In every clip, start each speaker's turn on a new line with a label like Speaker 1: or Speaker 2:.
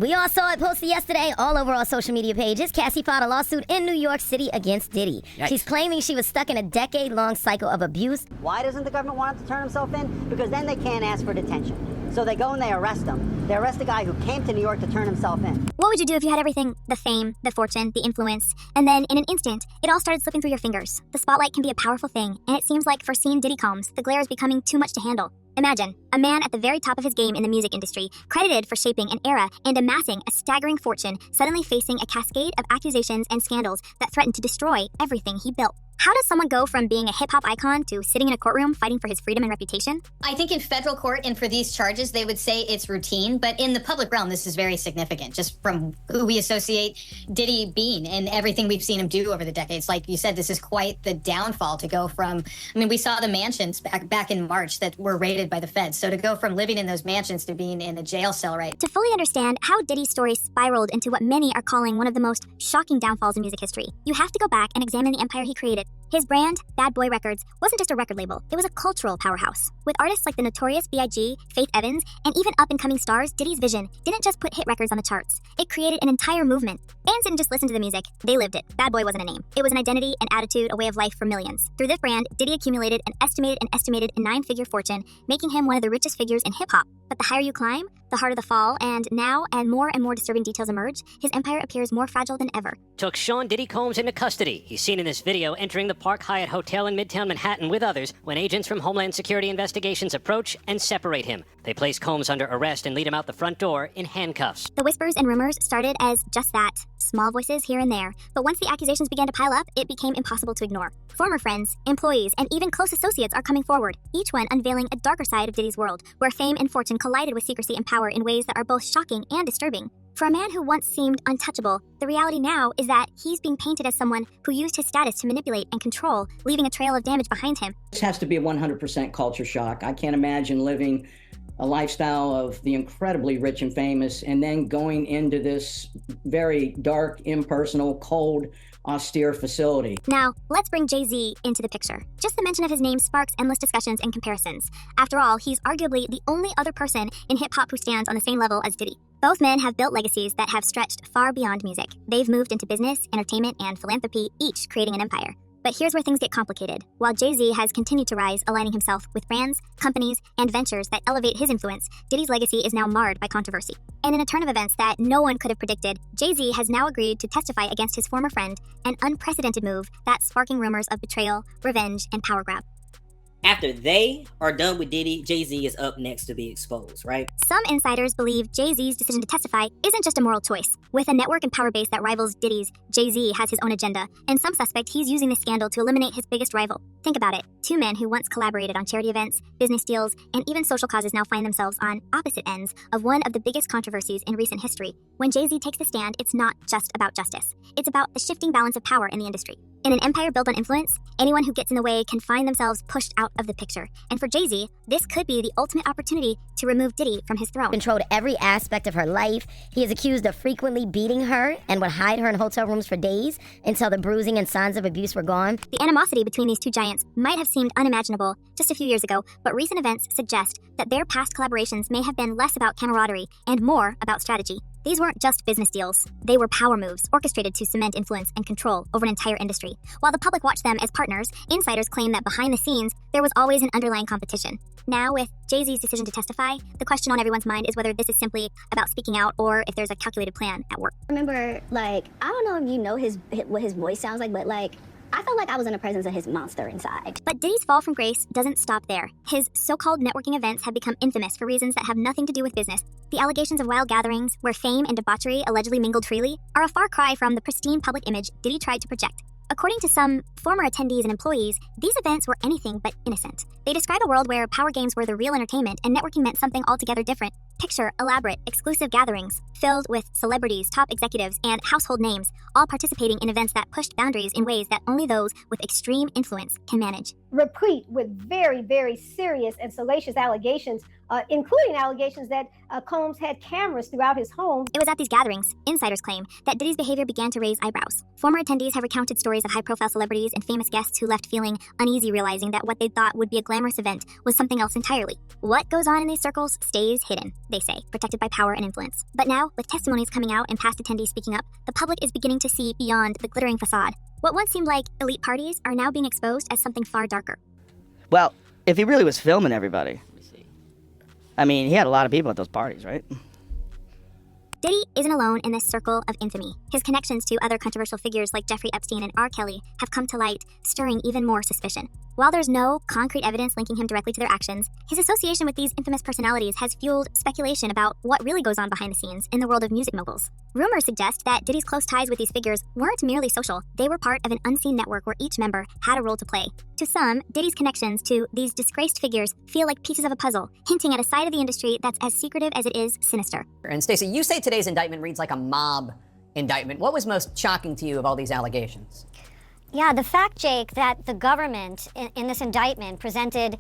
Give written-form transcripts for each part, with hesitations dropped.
Speaker 1: We all saw it posted yesterday all over our social media pages. Cassie filed a lawsuit in New York City against Diddy.
Speaker 2: Yikes.
Speaker 1: She's claiming she was stuck in a decade-long cycle of abuse.
Speaker 3: Why doesn't the government want him to turn himself in? Because then they can't ask for detention. So they go and they arrest him. They arrest a guy who came to New York to turn himself in.
Speaker 4: What would you do if you had everything? The fame, the fortune, the influence, and then in an instant, it all started slipping through your fingers. The spotlight can be a powerful thing, and it seems like for scene Diddy Combs, the glare is becoming too much to handle. Imagine, a man at the very top of his game in the music industry, credited for shaping an era and amassing a staggering fortune, suddenly facing a cascade of accusations and scandals that threaten to destroy everything he built. How does someone go from being a hip-hop icon to sitting in a courtroom fighting for his freedom and reputation?
Speaker 5: I think in federal court and for these charges, they would say it's routine, but in the public realm, this is very significant, just from who we associate Diddy being and everything we've seen him do over the decades. Like you said, this is quite the downfall to go from, we saw the mansions back in March that were raided by the feds. So to go from living in those mansions to being in a jail cell, right?
Speaker 4: To fully understand how Diddy's story spiraled into what many are calling one of the most shocking downfalls in music history, you have to go back and examine the empire he created. His brand, Bad Boy Records, wasn't just a record label, it was a cultural powerhouse. With artists like the notorious B.I.G., Faith Evans, and even up-and-coming stars, Diddy's vision didn't just put hit records on the charts. It created an entire movement. Fans didn't just listen to the music, they lived it. Bad Boy wasn't a name. It was an identity, an attitude, a way of life for millions. Through this brand, Diddy accumulated an estimated nine-figure fortune, making him one of the richest figures in hip-hop. But the higher you climb, the harder the fall, and now, and more disturbing details emerge, his empire appears more fragile than ever.
Speaker 2: Took Sean Diddy Combs into custody. He's seen in this video entering the Park Hyatt Hotel in Midtown Manhattan with others when agents from Homeland Security Investigations approach and separate him. They place Combs under arrest and lead him out the front door in handcuffs.
Speaker 4: The whispers and rumors started as just that, small voices here and there. But once the accusations began to pile up, it became impossible to ignore. Former friends, employees, and even close associates are coming forward, each one unveiling a darker side of Diddy's world, where fame and fortune collided with secrecy and power in ways that are both shocking and disturbing. For a man who once seemed untouchable, the reality now is that he's being painted as someone who used his status to manipulate and control, leaving a trail of damage behind him.
Speaker 6: This has to be a 100% culture shock. I can't imagine living a lifestyle of the incredibly rich and famous and then going into this very dark, impersonal, cold, austere facility.
Speaker 4: Now, let's bring Jay-Z into the picture. Just the mention of his name sparks endless discussions and comparisons. After all, he's arguably the only other person in hip-hop who stands on the same level as Diddy. Both men have built legacies that have stretched far beyond music. They've moved into business, entertainment, and philanthropy, each creating an empire. But here's where things get complicated. While Jay-Z has continued to rise, aligning himself with brands, companies, and ventures that elevate his influence, Diddy's legacy is now marred by controversy. And in a turn of events that no one could have predicted, Jay-Z has now agreed to testify against his former friend, an unprecedented move that's sparking rumors of betrayal, revenge, and power grab.
Speaker 7: After they are done with Diddy, Jay-Z is up next to be exposed, right?
Speaker 4: Some insiders believe Jay-Z's decision to testify isn't just a moral choice. With a network and power base that rivals Diddy's, Jay-Z has his own agenda, and some suspect he's using this scandal to eliminate his biggest rival. Think about it. Two men who once collaborated on charity events, business deals, and even social causes now find themselves on opposite ends of one of the biggest controversies in recent history. When Jay-Z takes the stand, it's not just about justice. It's about the shifting balance of power in the industry. In an empire built on influence, anyone who gets in the way can find themselves pushed out of the picture. And for Jay-Z, this could be the ultimate opportunity to remove Diddy from his throne.
Speaker 1: Controlled every aspect of her life. He is accused of frequently beating her and would hide her in hotel rooms for days until the bruising and signs of abuse were gone.
Speaker 4: The animosity between these two giants might have seemed unimaginable just a few years ago, but recent events suggest that their past collaborations may have been less about camaraderie and more about strategy. These weren't just business deals. They were power moves orchestrated to cement influence and control over an entire industry. While the public watched them as partners, insiders claim that behind the scenes, there was always an underlying competition. Now, with Jay-Z's decision to testify, the question on everyone's mind is whether this is simply about speaking out or if there's a calculated plan at work.
Speaker 8: I remember, I don't know if you know what his voice sounds like, but I felt like I was in the presence of his monster inside.
Speaker 4: But Diddy's fall from grace doesn't stop there. His so-called networking events have become infamous for reasons that have nothing to do with business. The allegations of wild gatherings, where fame and debauchery allegedly mingled freely, are a far cry from the pristine public image Diddy tried to project. According to some former attendees and employees, these events were anything but innocent. They describe a world where power games were the real entertainment and networking meant something altogether different. Picture elaborate, exclusive gatherings filled with celebrities, top executives, and household names, all participating in events that pushed boundaries in ways that only those with extreme influence can manage.
Speaker 9: replete with very, very serious and salacious allegations, including allegations that Combs had cameras throughout his home.
Speaker 4: It was at these gatherings, insiders claim, that Diddy's behavior began to raise eyebrows. Former attendees have recounted stories of high-profile celebrities and famous guests who left feeling uneasy, realizing that what they thought would be a glamorous event was something else entirely. What goes on in these circles stays hidden, they say, protected by power and influence. But now, with testimonies coming out and past attendees speaking up, the public is beginning to see beyond the glittering facade. What once seemed like elite parties are now being exposed as something far darker.
Speaker 10: Well, if he really was filming everybody, I mean, he had a lot of people at those parties, right?
Speaker 4: Diddy isn't alone in this circle of infamy. His connections to other controversial figures like Jeffrey Epstein and R. Kelly have come to light, stirring even more suspicion. While there's no concrete evidence linking him directly to their actions, his association with these infamous personalities has fueled speculation about what really goes on behind the scenes in the world of music moguls. Rumors suggest that Diddy's close ties with these figures weren't merely social, they were part of an unseen network where each member had a role to play. To some, Diddy's connections to these disgraced figures feel like pieces of a puzzle, hinting at a side of the industry that's as secretive as it is sinister.
Speaker 11: And Stacey, you say today's indictment reads like a mob indictment. What was most shocking to you of all these allegations?
Speaker 12: Yeah, the fact, Jake, that the government in this indictment presented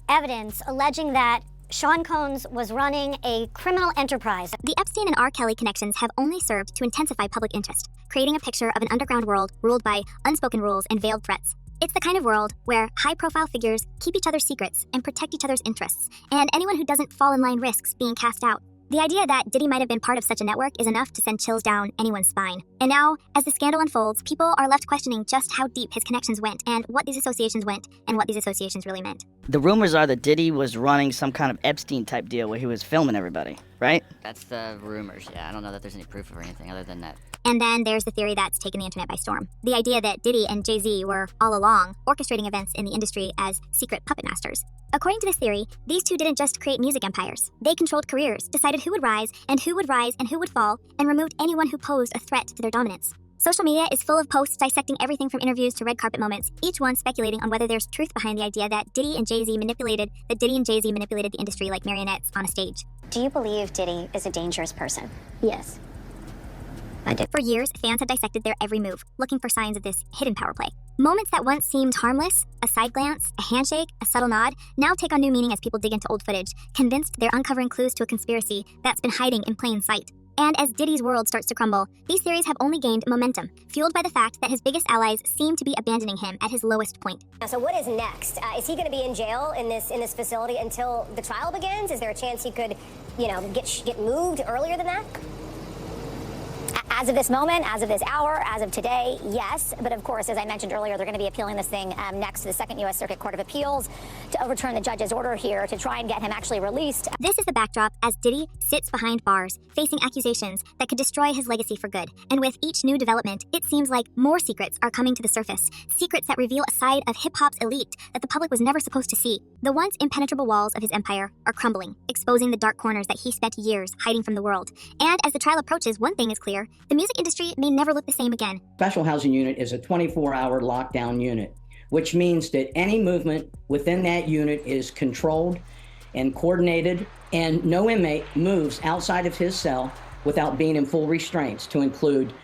Speaker 12: evidence alleging that Sean Combs was running a criminal enterprise.
Speaker 4: The Epstein and R. Kelly connections have only served to intensify public interest, creating a picture of an underground world ruled by unspoken rules and veiled threats. It's the kind of world where high-profile figures keep each other's secrets and protect each other's interests, and anyone who doesn't fall in line risks being cast out. The idea that Diddy might have been part of such a network is enough to send chills down anyone's spine. And now, as the scandal unfolds, people are left questioning just how deep his connections went and what these associations really meant.
Speaker 10: The rumors are that Diddy was running some kind of Epstein-type deal where he was filming everybody, right?
Speaker 13: That's the rumors, yeah. I don't know that there's any proof or anything other than that.
Speaker 4: And then there's the theory that's taken the internet by storm. The idea that Diddy and Jay-Z were all along orchestrating events in the industry as secret puppet masters. According to this theory, these two didn't just create music empires. They controlled careers, decided who would rise and who would fall, and removed anyone who posed a threat to their dominance. Social media is full of posts dissecting everything from interviews to red carpet moments, each one speculating on whether there's truth behind the idea that Diddy and Jay-Z manipulated the industry like marionettes on a stage.
Speaker 12: Do you believe Diddy is a dangerous person?
Speaker 8: Yes.
Speaker 4: I do. For years, fans had dissected their every move, looking for signs of this hidden power play. Moments that once seemed harmless, a side glance, a handshake, a subtle nod, now take on new meaning as people dig into old footage, convinced they're uncovering clues to a conspiracy that's been hiding in plain sight. And as Diddy's world starts to crumble, these theories have only gained momentum, fueled by the fact that his biggest allies seem to be abandoning him at his lowest point.
Speaker 12: So what is next? Is he going to be in jail in this facility until the trial begins? Is there a chance he could, get moved earlier than that? As of this moment, as of this hour, as of today, yes. But of course, as I mentioned earlier, they're going to be appealing this thing next to the Second U.S. Circuit Court of Appeals to overturn the judge's order here to try and get him actually released.
Speaker 4: This is the backdrop as Diddy sits behind bars, facing accusations that could destroy his legacy for good. And with each new development, it seems like more secrets are coming to the surface. Secrets that reveal a side of hip-hop's elite that the public was never supposed to see. The once impenetrable walls of his empire are crumbling, exposing the dark corners that he spent years hiding from the world. And as the trial approaches, one thing is clear: the music industry may never look the same again.
Speaker 6: Special housing unit is a 24-hour lockdown unit, which means that any movement within that unit is controlled and coordinated, and no inmate moves outside of his cell without being in full restraints, to include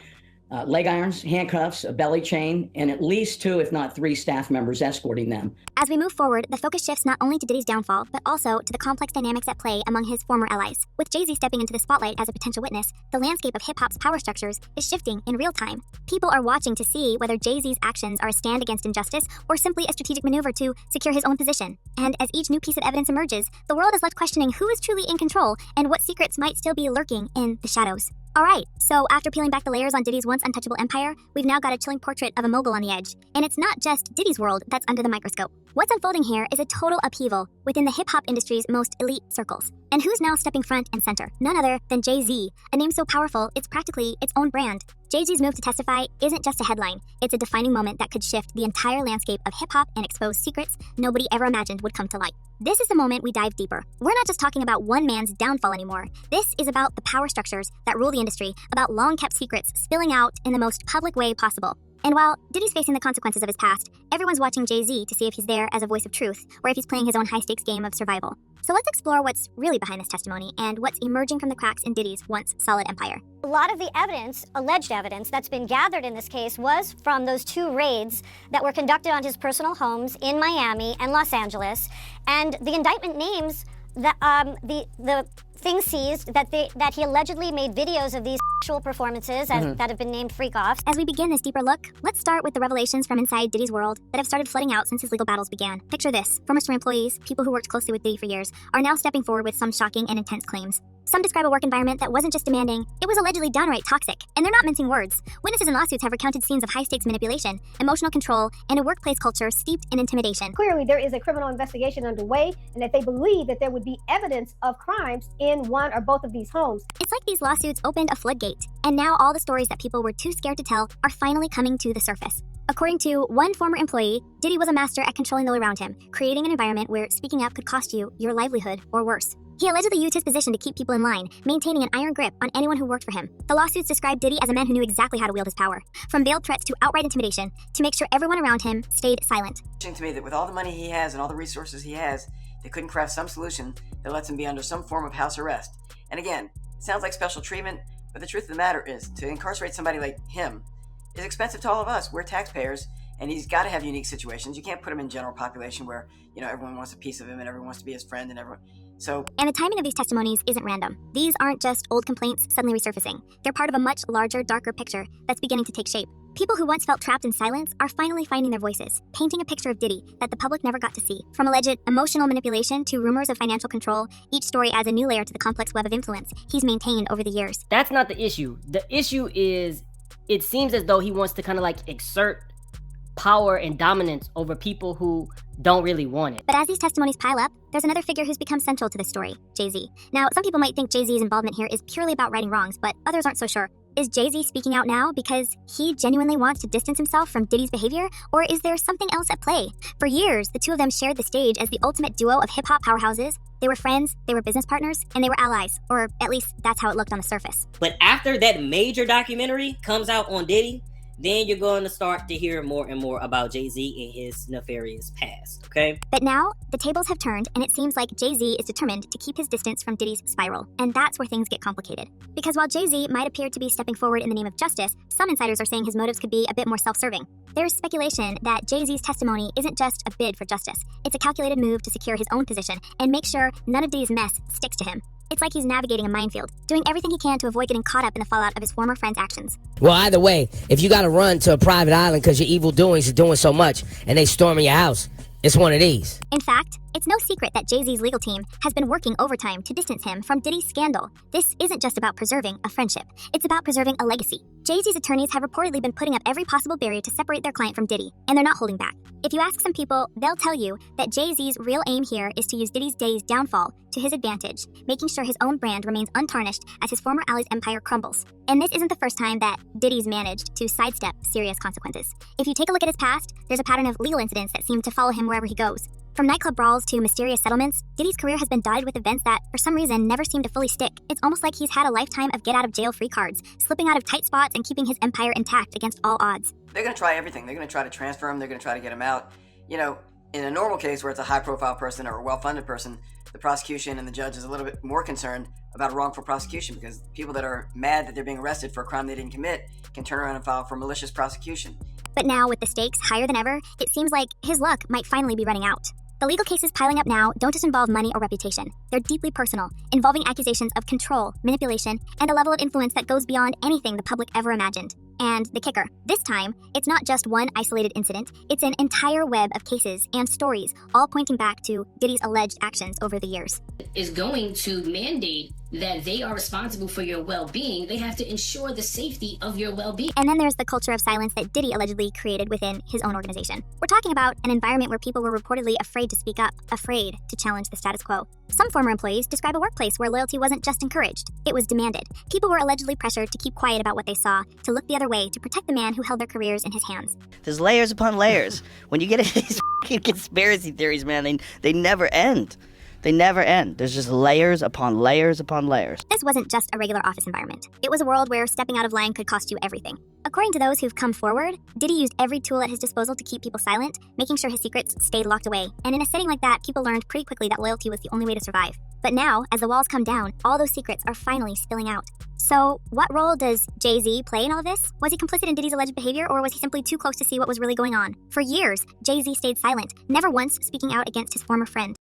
Speaker 6: leg irons, handcuffs, a belly chain, and at least 2, if not 3 staff members escorting them.
Speaker 4: As we move forward, the focus shifts not only to Diddy's downfall, but also to the complex dynamics at play among his former allies. With Jay-Z stepping into the spotlight as a potential witness, the landscape of hip-hop's power structures is shifting in real time. People are watching to see whether Jay-Z's actions are a stand against injustice or simply a strategic maneuver to secure his own position. And as each new piece of evidence emerges, the world is left questioning who is truly in control and what secrets might still be lurking in the shadows. All right, so after peeling back the layers on Diddy's once untouchable empire, we've now got a chilling portrait of a mogul on the edge. And it's not just Diddy's world that's under the microscope. What's unfolding here is a total upheaval within the hip-hop industry's most elite circles. And who's now stepping front and center? None other than Jay-Z, a name so powerful it's practically its own brand. Jay-Z's move to testify isn't just a headline, it's a defining moment that could shift the entire landscape of hip-hop and expose secrets nobody ever imagined would come to light. This is the moment we dive deeper. We're not just talking about one man's downfall anymore. This is about the power structures that rule the industry, about long-kept secrets spilling out in the most public way possible. And while Diddy's facing the consequences of his past, everyone's watching Jay-Z to see if he's there as a voice of truth, or if he's playing his own high-stakes game of survival. So let's explore what's really behind this testimony and what's emerging from the cracks in Diddy's once solid empire.
Speaker 12: A lot of the evidence, alleged evidence, that's been gathered in this case was from those 2 raids that were conducted on his personal homes in Miami and Los Angeles. And the indictment names the things seized that he allegedly made videos of these sexual performances that have been named freak-offs.
Speaker 4: As we begin this deeper look, let's start with the revelations from inside Diddy's world that have started flooding out since his legal battles began. Picture this: former Sprint employees, people who worked closely with Diddy for years, are now stepping forward with some shocking and intense claims. Some describe a work environment that wasn't just demanding, it was allegedly downright toxic. And they're not mincing words. Witnesses in lawsuits have recounted scenes of high-stakes manipulation, emotional control, and a workplace culture steeped in intimidation.
Speaker 9: Clearly, there is a criminal investigation underway, and that they believe that there would be evidence of crimes in one or both of these homes.
Speaker 4: It's like these lawsuits opened a floodgate, and now all the stories that people were too scared to tell are finally coming to the surface. According to one former employee, Diddy was a master at controlling those around him, creating an environment where speaking up could cost you your livelihood or worse. He allegedly used his position to keep people in line, maintaining an iron grip on anyone who worked for him. The lawsuits describe Diddy as a man who knew exactly how to wield his power, from veiled threats to outright intimidation, to make sure everyone around him stayed silent.
Speaker 14: It seems to me that with all the money he has and all the resources he has, they couldn't craft some solution that lets him be under some form of house arrest. And again, it sounds like special treatment, but the truth of the matter is, to incarcerate somebody like him is expensive to all of us. We're taxpayers, and he's got to have unique situations. You can't put him in general population where, everyone wants a piece of him and everyone wants to be his friend and everyone.
Speaker 4: And the timing of these testimonies isn't random. These aren't just old complaints suddenly resurfacing. They're part of a much larger, darker picture that's beginning to take shape. People who once felt trapped in silence are finally finding their voices, painting a picture of Diddy that the public never got to see. From alleged emotional manipulation to rumors of financial control, each story adds a new layer to the complex web of influence he's maintained over the years.
Speaker 15: That's not the issue. The issue is, it seems as though he wants to kind of exert power and dominance over people who don't really want it.
Speaker 4: But as these testimonies pile up, there's another figure who's become central to this story, Jay-Z. Now, some people might think Jay-Z's involvement here is purely about righting wrongs, but others aren't so sure. Is Jay-Z speaking out now because he genuinely wants to distance himself from Diddy's behavior, or is there something else at play? For years, the two of them shared the stage as the ultimate duo of hip-hop powerhouses. They were friends, they were business partners, and they were allies, or at least that's how it looked on the surface.
Speaker 7: But after that major documentary comes out on Diddy, then you're going to start to hear more and more about Jay-Z and his nefarious past, okay?
Speaker 4: But now, the tables have turned, and it seems like Jay-Z is determined to keep his distance from Diddy's spiral. And that's where things get complicated. Because while Jay-Z might appear to be stepping forward in the name of justice, some insiders are saying his motives could be a bit more self-serving. There's speculation that Jay-Z's testimony isn't just a bid for justice. It's a calculated move to secure his own position and make sure none of Diddy's mess sticks to him. It's like he's navigating a minefield, doing everything he can to avoid getting caught up in the fallout of his former friend's actions.
Speaker 16: Well, either way, if you gotta run to a private island because your evil doings are doing so much and they storming your house, it's one of these.
Speaker 4: In fact, it's no secret that Jay-Z's legal team has been working overtime to distance him from Diddy's scandal. This isn't just about preserving a friendship. It's about preserving a legacy. Jay-Z's attorneys have reportedly been putting up every possible barrier to separate their client from Diddy, and they're not holding back. If you ask some people, they'll tell you that Jay-Z's real aim here is to use Diddy's downfall to his advantage, making sure his own brand remains untarnished as his former ally's empire crumbles. And this isn't the first time that Diddy's managed to sidestep serious consequences. If you take a look at his past, there's a pattern of legal incidents that seem to follow him wherever he goes. From nightclub brawls to mysterious settlements, Diddy's career has been dotted with events that, for some reason, never seem to fully stick. It's almost like he's had a lifetime of get-out-of-jail-free cards, slipping out of tight spots and keeping his empire intact against all odds.
Speaker 14: They're going to try everything. They're going to try to transfer him. They're going to try to get him out. In a normal case where it's a high-profile person or a well-funded person, the prosecution and the judge is a little bit more concerned about a wrongful prosecution because people that are mad that they're being arrested for a crime they didn't commit can turn around and file for malicious prosecution.
Speaker 4: But now, with the stakes higher than ever, it seems like his luck might finally be running out. The legal cases piling up now don't just involve money or reputation. They're deeply personal, involving accusations of control, manipulation, and a level of influence that goes beyond anything the public ever imagined. And the kicker, this time, it's not just one isolated incident, it's an entire web of cases and stories, all pointing back to Diddy's alleged actions over the years.
Speaker 17: Is going to mandate that they are responsible for your well-being. They have to ensure the safety of your well-being.
Speaker 4: And then there's the culture of silence that Diddy allegedly created within his own organization. We're talking about an environment where people were reportedly afraid to speak up, afraid to challenge the status quo. Some former employees describe a workplace where loyalty wasn't just encouraged, it was demanded. People were allegedly pressured to keep quiet about what they saw, to look the other way to protect the man who held their careers in his hands.
Speaker 10: There's layers upon layers. When you get into these fucking conspiracy theories, man, they never end. They never end. There's just layers upon layers upon layers.
Speaker 4: This wasn't just a regular office environment. It was a world where stepping out of line could cost you everything. According to those who've come forward, Diddy used every tool at his disposal to keep people silent, making sure his secrets stayed locked away. And in a setting like that, people learned pretty quickly that loyalty was the only way to survive. But now, as the walls come down, all those secrets are finally spilling out. So, what role does Jay-Z play in all this? Was he complicit in Diddy's alleged behavior, or was he simply too close to see what was really going on? For years, Jay-Z stayed silent, never once speaking out against his former friend.